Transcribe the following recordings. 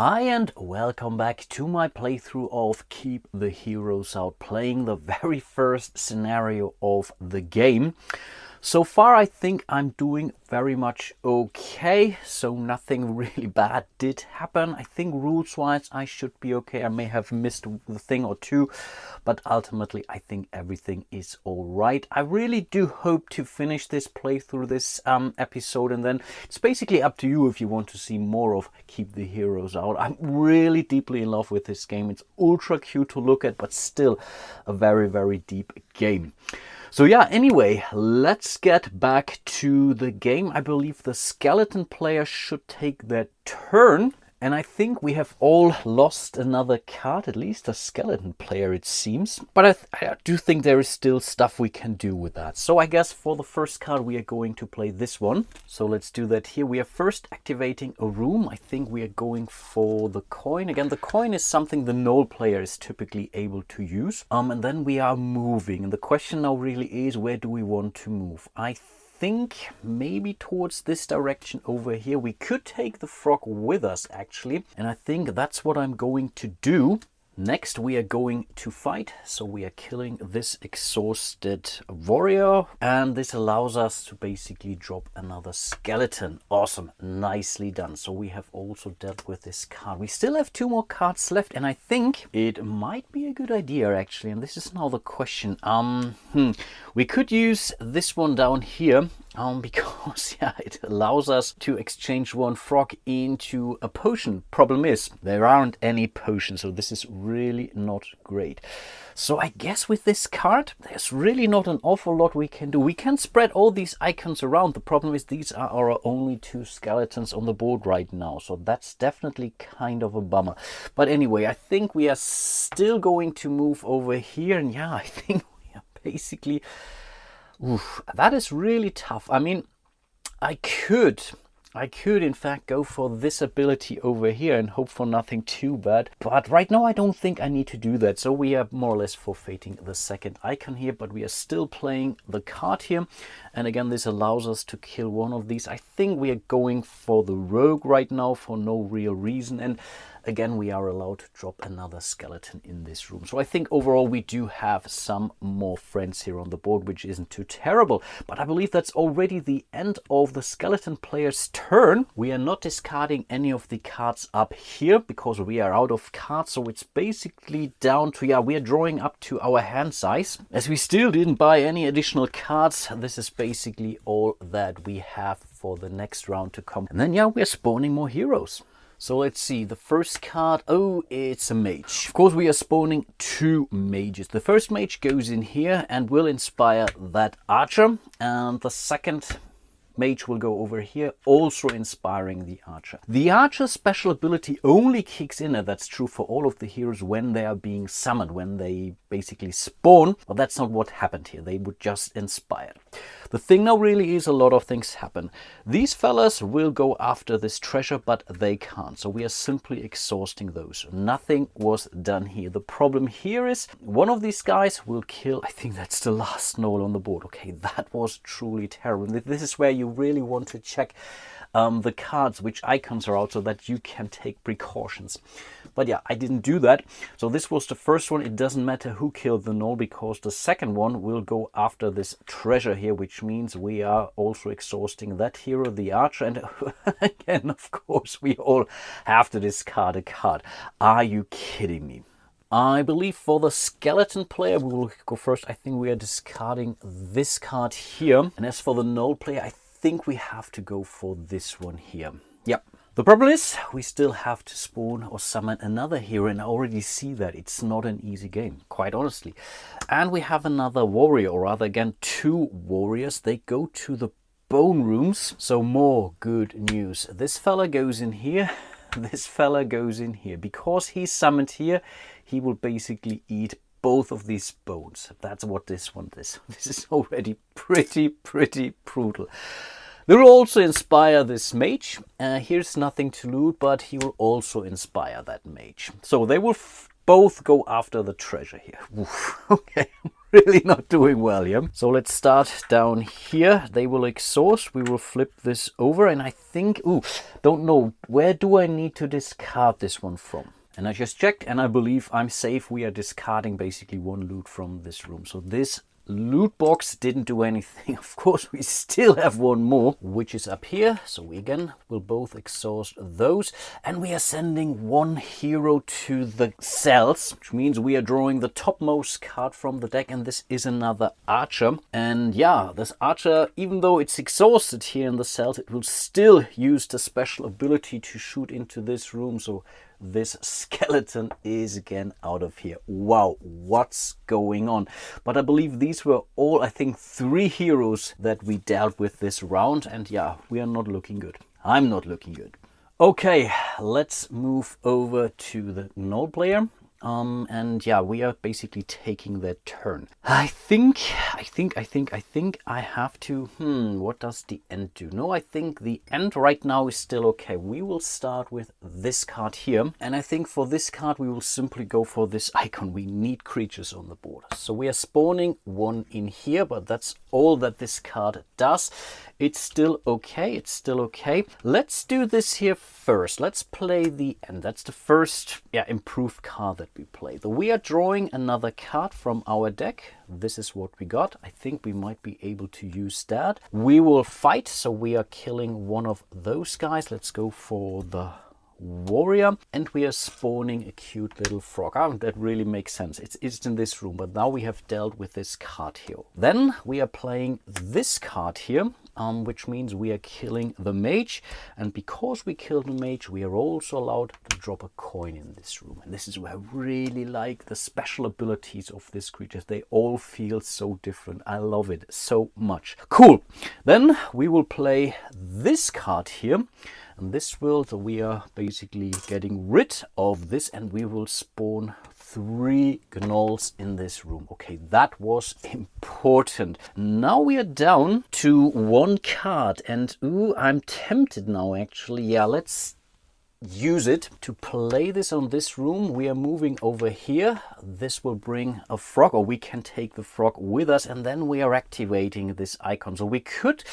Hi and welcome back to my playthrough of Keep the Heroes Out, playing the very first scenario of the game. So far I think I'm doing very much okay, so nothing really bad did happen. I think rules wise I should be okay. I may have missed a thing or two, but ultimately I think everything is alright. I really do hope to finish this playthrough, this episode, and then it's basically up to you if you want to see more of Keep the Heroes Out. I'm really deeply in love with this game. It's ultra cute to look at, but still a very, very deep game. So yeah, anyway, let's get back to the game. I believe the skeleton player should take their turn. And I think we have all lost another card, at least a skeleton player it seems. But I do think there is still stuff we can do with that. So I guess for the first card we are going to play this one. So let's do that here. We are first activating a room. I think we are going for the coin. Again, the coin is something the Gnoll player is typically able to use. And then we are moving. And the question now really is, where do we want to move? I think maybe towards this direction over here. We could take the frog with us actually, and I think that's what I'm going to do. Next we are going to fight, so we are killing this exhausted warrior, and this allows us to basically drop another skeleton. Awesome, nicely done. So we have also dealt with this card. We still have two more cards left, and I think it might be a good idea actually, and this is now the question. We could use this one down here because yeah, it allows us to exchange one frog into a potion. Problem is there aren't any potions, so this is really not great. So I guess with this card there's really not an awful lot we can do. We can spread all these icons around. The problem is these are our only two skeletons on the board right now, so that's definitely kind of a bummer. But anyway, I think we are still going to move over here, and yeah, I think we are basically... Oof, that is really tough. I mean, I could in fact go for this ability over here and hope for nothing too bad. But right now I don't think I need to do that. So we are more or less forfeiting the second icon here, but we are still playing the card here. And again, this allows us to kill one of these. I think we are going for the rogue right now for no real reason. And again, we are allowed to drop another skeleton in this room. So I think overall we do have some more friends here on the board, which isn't too terrible. But I believe that's already the end of the skeleton player's turn. We are not discarding any of the cards up here because we are out of cards. So it's basically down to, yeah, we are drawing up to our hand size. As we still didn't buy any additional cards, this is basically all that we have for the next round to come. And then, yeah, we are spawning more heroes. So let's see, the first card, oh, it's a mage. Of course, we are spawning two mages. The first mage goes in here and will inspire that archer. And the second mage will go over here, also inspiring the archer. The archer's special ability only kicks in, and that's true for all of the heroes, when they are being summoned, when they basically spawn. But that's not what happened here. They would just inspire. The thing now really is a lot of things happen. These fellas will go after this treasure, but they can't. So we are simply exhausting those. Nothing was done here. The problem here is one of these guys will kill, I think that's the last Gnoll on the board. Okay, that was truly terrible. This is where you really want to check the cards, which icons are out, so that you can take precautions. But yeah, I didn't do that. So this was the first one. It doesn't matter who killed the Gnoll, because the second one will go after this treasure here, which means we are also exhausting that hero, the archer. And again, of course, we all have to discard a card. Are you kidding me? I believe for the skeleton player, we will go first. I think we are discarding this card here. And as for the Gnoll player, I think we have to go for this one here. Yep. The problem is we still have to spawn or summon another hero, and I already see that it's not an easy game, quite honestly. And we have another warrior, or rather again two warriors. They go to the bone rooms, so more good news. This fella goes in here, this fella goes in here. Because he's summoned here, he will basically eat both of these bones. That's what this one is. This is already pretty brutal. They will also inspire this mage. Here's nothing to loot, but he will also inspire that mage. So they will both go after the treasure here. Oof, okay, I'm really not doing well here. So let's start down here. They will exhaust. We will flip this over, and I think, don't know, where do I need to discard this one from? And I just checked, and I believe I'm safe. We are discarding basically one loot from this room. So this loot box didn't do anything. Of course, we still have one more, which is up here. So we again will both exhaust those. And we are sending one hero to the cells, which means we are drawing the topmost card from the deck. And this is another archer. And yeah, this archer, even though it's exhausted here in the cells, it will still use the special ability to shoot into this room. So this skeleton is again out of here. Wow, what's going on? But I believe these were all, I think, 3 heroes that we dealt with this round. And yeah, we are not looking good. I'm not looking good. Okay, let's move over to the Gnoll player. And yeah, we are basically taking their turn. I think I have to, what does the end do? No, I think the end right now is still okay. We will start with this card here. And I think for this card, we will simply go for this icon. We need creatures on the board. So we are spawning one in here, but that's all that this card does. It's still okay. It's still okay. Let's do this here first. Let's play the end. That's the first improved card that we play. So we are drawing another card from our deck. This is what we got. I think we might be able to use that. We will fight. So we are killing one of those guys. Let's go for the warrior, and we are spawning a cute little frog. That really makes sense. It's in this room, but now we have dealt with this card here. Then we are playing this card here, which means we are killing the mage, and because we kill the mage, we are also allowed to drop a coin in this room. And this is where I really like the special abilities of this creature. They all feel so different. I love it so much. Cool. Then we will play this card here. And this will, so we are basically getting rid of this, and we will spawn 3 gnolls in this room. Okay, that was important. Now we are down to 1 card, and I'm tempted now actually. Yeah, let's use it to play this on this room. We are moving over here. This will bring a frog, or we can take the frog with us, and then we are activating this icon. So we could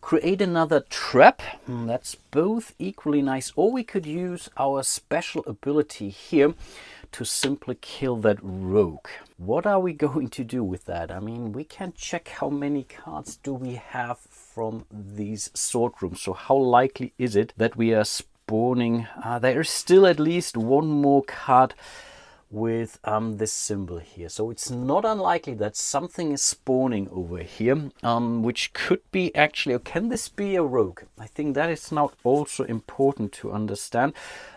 create another trap. That's both equally nice, or we could use our special ability here to simply kill that rogue. What are we going to do with that? I mean, we can check how many cards do we have from these sword rooms. So how likely is it that we are spawning? There is still at least 1 more card with this symbol here. So it's not unlikely that something is spawning over here, which could be actually, or can this be a rogue? I think that is now also important to understand.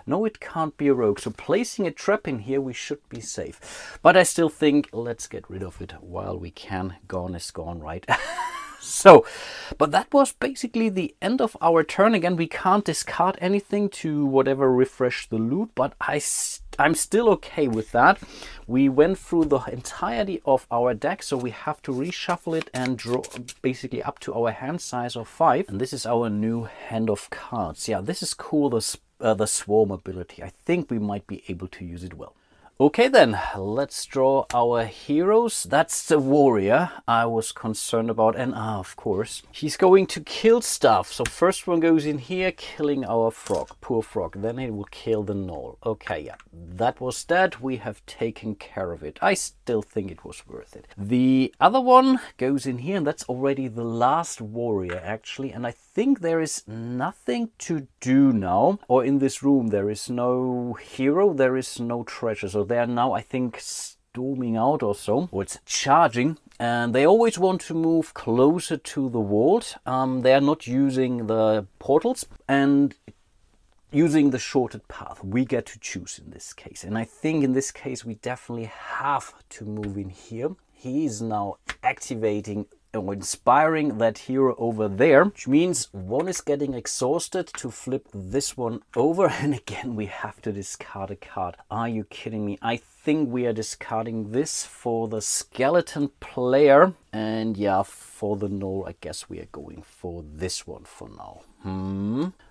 No, it can't be a rogue. So placing a trap in here, we should be safe. But I still think let's get rid of it while we can. Gone is gone, right? So, but that was basically the end of our turn. Again, we can't discard anything to whatever refresh the loot, but I'm still okay with that. We went through the entirety of our deck, so we have to reshuffle it and draw basically up to our hand size of 5. And this is our new hand of cards. Yeah, this is cool, the swarm ability. I think we might be able to use it well. Okay then, let's draw our heroes. That's the warrior I was concerned about, and of course, he's going to kill stuff. So first one goes in here, killing our frog, poor frog. Then it will kill the gnoll. Okay, yeah, that was that. We have taken care of it. I still think it was worth it. The other one goes in here, and that's already the last warrior actually. And I think there is nothing to do now, or in this room there is no hero, there is no treasure. So they are now, I think, storming out or so, or it's charging, and they always want to move closer to the vault. They are not using the portals and using the shorted path. We get to choose in this case, and I think in this case we definitely have to move in here. He is now activating or inspiring that hero over there, which means one is getting exhausted to flip this one over, and again we have to discard a card. Are you kidding me? I think we are discarding this for the skeleton player, and yeah, for the gnoll I guess we are going for this one for now.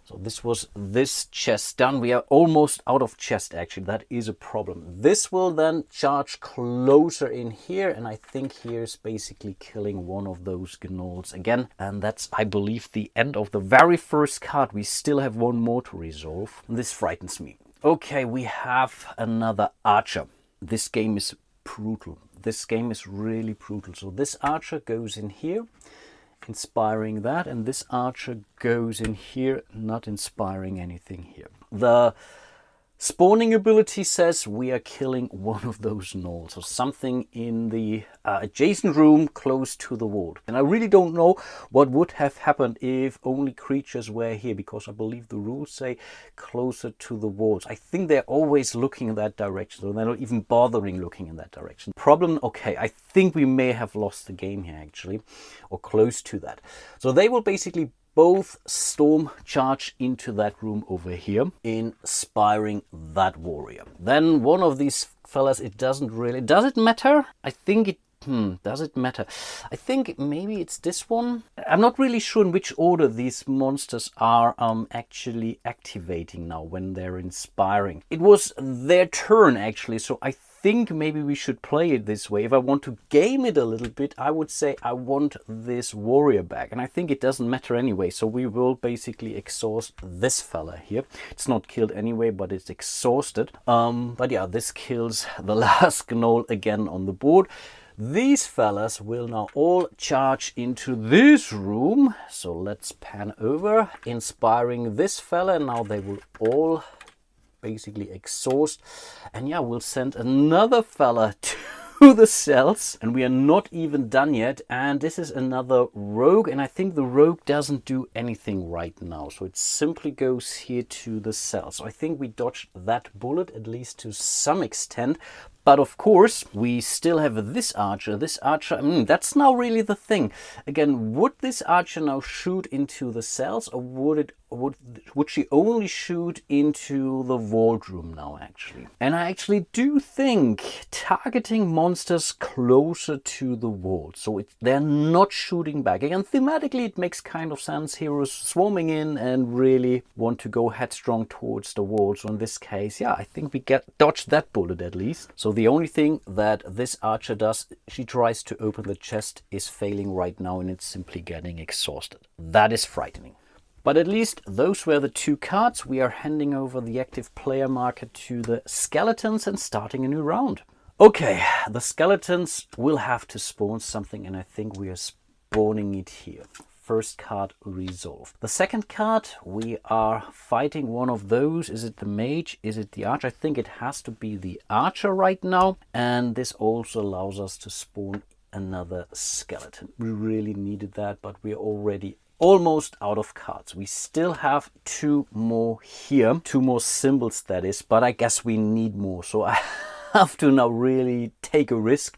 So this was this chest done. We are almost out of chest, actually. That is a problem. This will then charge closer in here, and I think here's basically killing one of those Gnolls again. And that's, I believe, the end of the very first card. We still have one more to resolve. This frightens me. Okay, we have another archer. This game is brutal. This game is really brutal. So this archer goes in here, inspiring that, and this archer goes in here, not inspiring anything here. The spawning ability says we are killing one of those Gnolls, or something in the adjacent room close to the wall. And I really don't know what would have happened if only creatures were here, because I believe the rules say closer to the walls. I think they're always looking in that direction, so they're not even bothering looking in that direction. Problem, okay, I think we may have lost the game here actually, or close to that. So they will basically both storm charge into that room over here, inspiring that warrior. Then one of these fellas, it doesn't really, does it matter? I think it, does it matter? I think maybe it's this one. I'm not really sure in which order these monsters are actually activating now when they're inspiring. It was their turn actually, so I think maybe we should play it this way. If I want to game it a little bit, I would say I want this warrior back, and I think it doesn't matter anyway, so we will basically exhaust this fella here. It's not killed anyway, but it's exhausted. But yeah, this kills the last Gnoll again on the board. These fellas will now all charge into this room, so let's pan over, inspiring this fella. Now they will all basically exhaust, and yeah, we'll send another fella to the cells, and we are not even done yet. And this is another rogue, and I think the rogue doesn't do anything right now, so it simply goes here to the cells. So I think we dodged that bullet, at least to some extent. But of course, we still have this archer. This archer, that's now really the thing. Again, would this archer now shoot into the cells, or would she only shoot into the vault room now, actually? And I actually do think targeting monsters closer to the vault, so they're not shooting back. Again, thematically, it makes kind of sense. Heroes swarming in and really want to go headstrong towards the wall. So in this case, yeah, I think we dodged that bullet at least. So the only thing that this archer does, she tries to open the chest, is failing right now, and it's simply getting exhausted. That is frightening. But at least those were the two cards. We are handing over the active player marker to the skeletons and starting a new round. Okay, the skeletons will have to spawn something, and I think we are spawning it here. First card resolved. The second card, we are fighting one of those. Is it the mage? Is it the archer? I think it has to be the archer right now. And this also allows us to spawn another skeleton. We really needed that, but we're already almost out of cards. We still have two more here, two more symbols that is, but I guess we need more. So I have to now really take a risk,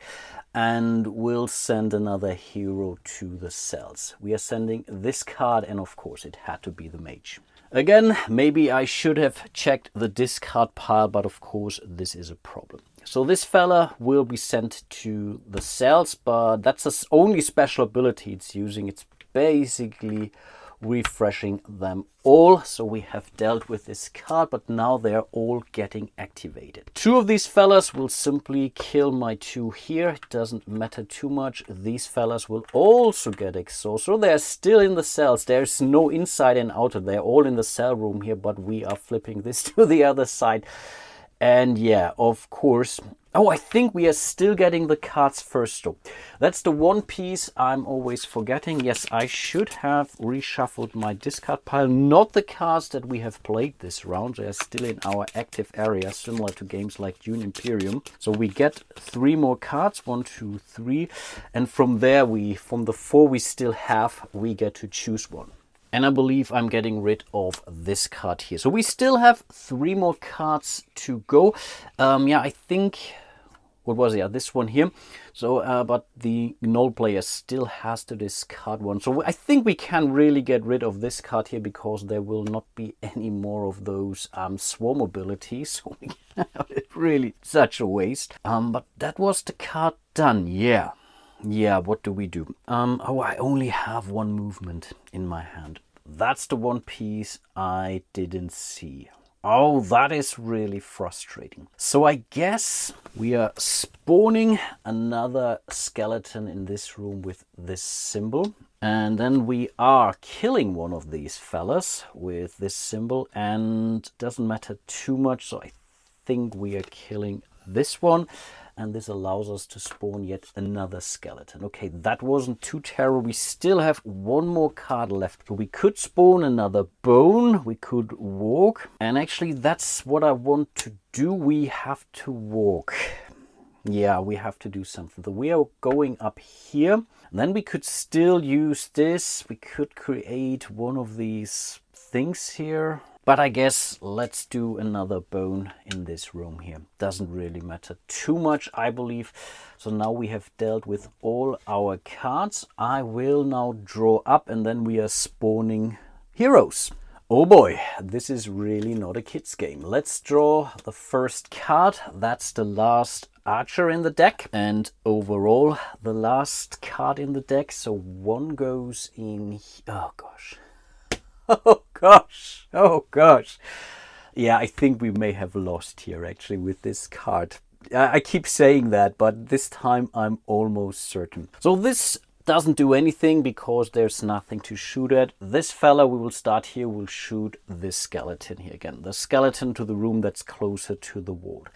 and we'll send another hero to the cells. We are sending this card, and of course it had to be the mage. Again, maybe I should have checked the discard pile, but of course this is a problem. So this fella will be sent to the cells, but that's the only special ability it's using. It's basically refreshing them all. So we have dealt with this card, but now they're all getting activated. Two of these fellas will simply kill my two here. It doesn't matter too much. These fellas will also get exhausted. So they're still in the cells. There's no inside and outer. They're all in the cell room here, but we are flipping this to the other side. And yeah, of course. Oh, I think we are still getting the cards first though. That's the one piece I'm always forgetting. Yes, I should have reshuffled my discard pile. Not the cards that we have played this round. They are still in our active area, similar to games like Dune Imperium. So we get 3 more cards, 1, 2, 3. And from there, from the 4 we still have, we get to choose one. And I believe I'm getting rid of this card here. So we still have 3 more cards to go. Yeah, I think, what was it? Yeah, this one here. So, but the Gnoll player still has to discard one. So I think we can really get rid of this card here, because there will not be any more of those swarm abilities. So really such a waste. But that was the card done. Yeah, what do we do? Oh, I only have 1 movement in my hand. that's the one piece I didn't see. Oh, that is really frustrating. So I guess we are spawning another skeleton in this room with this symbol. And then we are killing one of these fellas with this symbol, and doesn't matter too much. So I think we are killing this one. And this allows us to spawn yet another skeleton. Okay, that wasn't too terrible. We still have one more card left. So we could spawn another bone. We could walk. And actually, that's what I want to do. We have to walk. Yeah, we have to do something. So we are going up here. And then we could still use this. We could create one of these things here. But I guess let's do another bone in this room here. Doesn't really matter too much, I believe. So now we have dealt with all our cards. I will now draw up, and then we are spawning heroes. Oh boy, this is really not a kid's game. Let's draw the first card. That's the last archer in the deck, and overall the last card in the deck. So one goes in. Oh gosh. Oh gosh, oh gosh. Yeah, I think we may have lost here actually with this card. I keep saying that, but this time I'm almost certain. So this doesn't do anything because there's nothing to shoot at. This fella, we will start here, will shoot this skeleton here again. The skeleton to the room that's closer to the wall.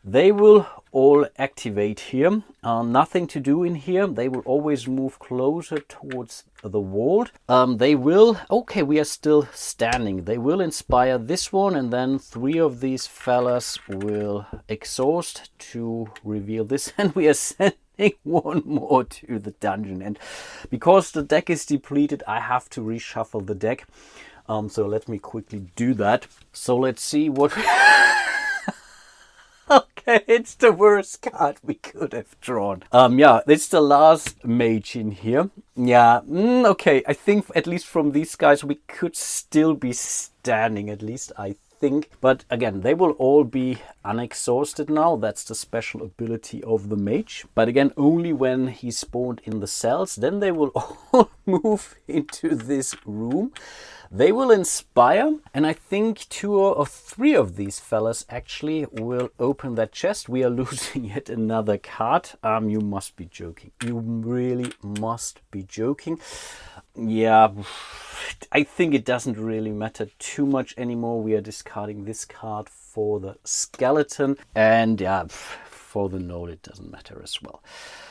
They will all activate here. Nothing to do in here. They will always move closer towards the wall. They will, okay, we are still standing. They will inspire this one, and then 3 of these fellas will exhaust to reveal this, and we are sending one more to the dungeon. And because the deck is depleted, I have to reshuffle the deck. So let me quickly do that. So let's see what... Okay, it's the worst card we could have drawn. Yeah, it's the last mage in here. Yeah, okay, I think at least from these guys we could still be standing, at least I think. But again, they will all be unexhausted now. That's the special ability of the mage. But again, only when he spawned in the cells. Then they will all move into this room. They will inspire, and I think 2 or 3 of these fellas actually will open that chest. We are losing yet another card. You must be joking. You really must be joking. Yeah, I think it doesn't really matter too much anymore. We are discarding this card for the skeleton, and yeah, for the gnoll it doesn't matter as well.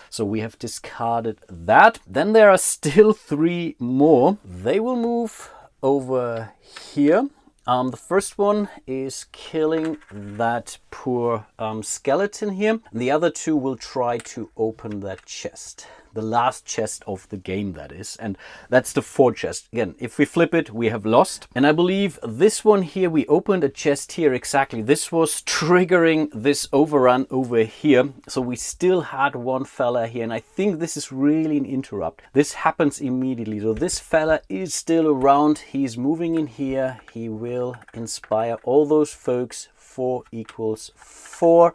So we have discarded that. Then there are still 3 more. They will move over here. The first one is killing that poor skeleton here. And the other 2 will try to open that chest. The last chest of the game, that is. And that's the 4th chest. Again, if we flip it, we have lost. And I believe this one here, we opened a chest here exactly. This was triggering this overrun over here. So we still had one fella here. And I think this is really an interrupt. This happens immediately. So this fella is still around. He's moving in here. He will inspire all those folks. 4 equals 4.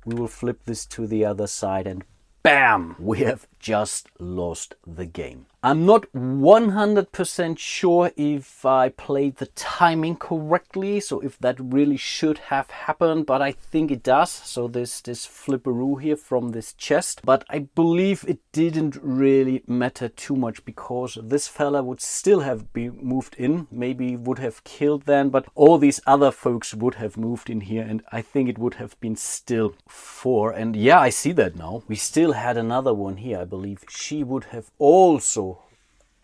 We will flip this to the other side, and bam! We have just lost the game. I'm not 100% sure if I played the timing correctly, so if that really should have happened, but I think it does. So this flipperoo here from this chest, but I believe it didn't really matter too much because this fella would still have been moved in, maybe would have killed then, but all these other folks would have moved in here, and I think it would have been still 4. And yeah, I see that now. We still had another one here, I believe. She would have also,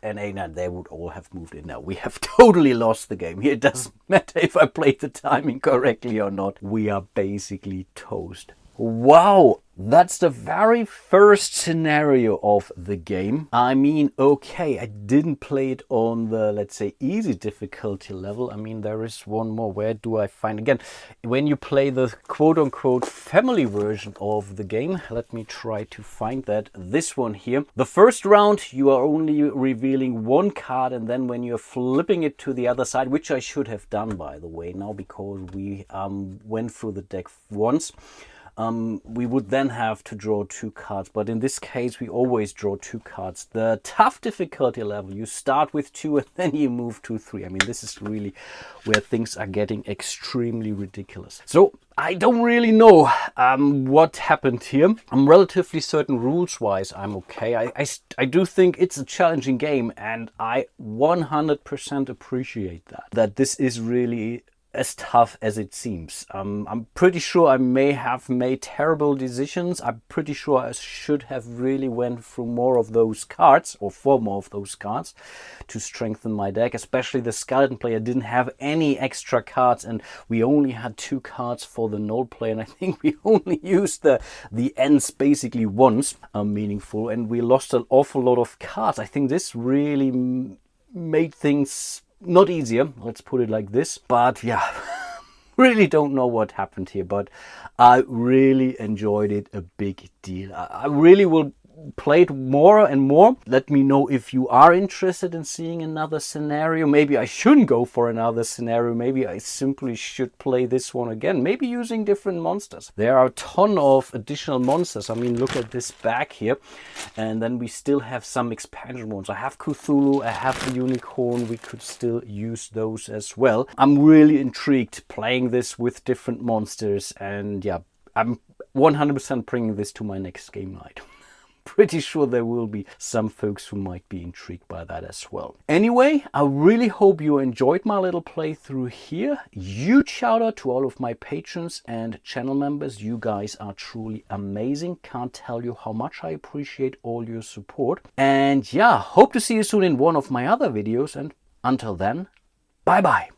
and they would all have moved in now. We have totally lost the game. It doesn't matter if I played the timing correctly or not. We are basically toast. Wow, that's the very first scenario of the game. I mean, okay, I didn't play it on the, let's say, easy difficulty level. I mean, there is one more. Where do I find? Again, when you play the quote-unquote family version of the game, let me try to find that. This one here. The first round, you are only revealing 1 card, and then when you're flipping it to the other side, which I should have done, by the way, now because we went through the deck once, we would then have to draw 2 cards. But in this case, we always draw 2 cards. The tough difficulty level, you start with 2 and then you move to 3. I mean, this is really where things are getting extremely ridiculous. So I don't really know what happened here. I'm relatively certain rules-wise I'm okay. I do think it's a challenging game, and I 100% appreciate that this is really as tough as it seems. I'm pretty sure I may have made terrible decisions. I'm pretty sure I should have really went through more of those cards, or 4 more of those cards, to strengthen my deck. Especially the Skeleton player didn't have any extra cards, and we only had 2 cards for the Gnoll player, and I think we only used the ends basically once, meaningful, and we lost an awful lot of cards. I think this really made things not easier, let's put it like this. But yeah, really don't know what happened here, but I really enjoyed it a big deal. I really will play it more and more. Let me know if you are interested in seeing another scenario. Maybe I shouldn't go for another scenario. Maybe I simply should play this one again, maybe using different monsters. There are a ton of additional monsters. I mean, look at this back here, and then we still have some expansion ones. I have Cthulhu, I have the Unicorn. We could still use those as well. I'm really intrigued playing this with different monsters, and yeah, I'm 100% bringing this to my next game night. Pretty sure there will be some folks who might be intrigued by that as well. Anyway, I really hope you enjoyed my little playthrough here. Huge shout out to all of my patrons and channel members. You guys are truly amazing. Can't tell you how much I appreciate all your support. And yeah, hope to see you soon in one of my other videos. And until then, bye bye.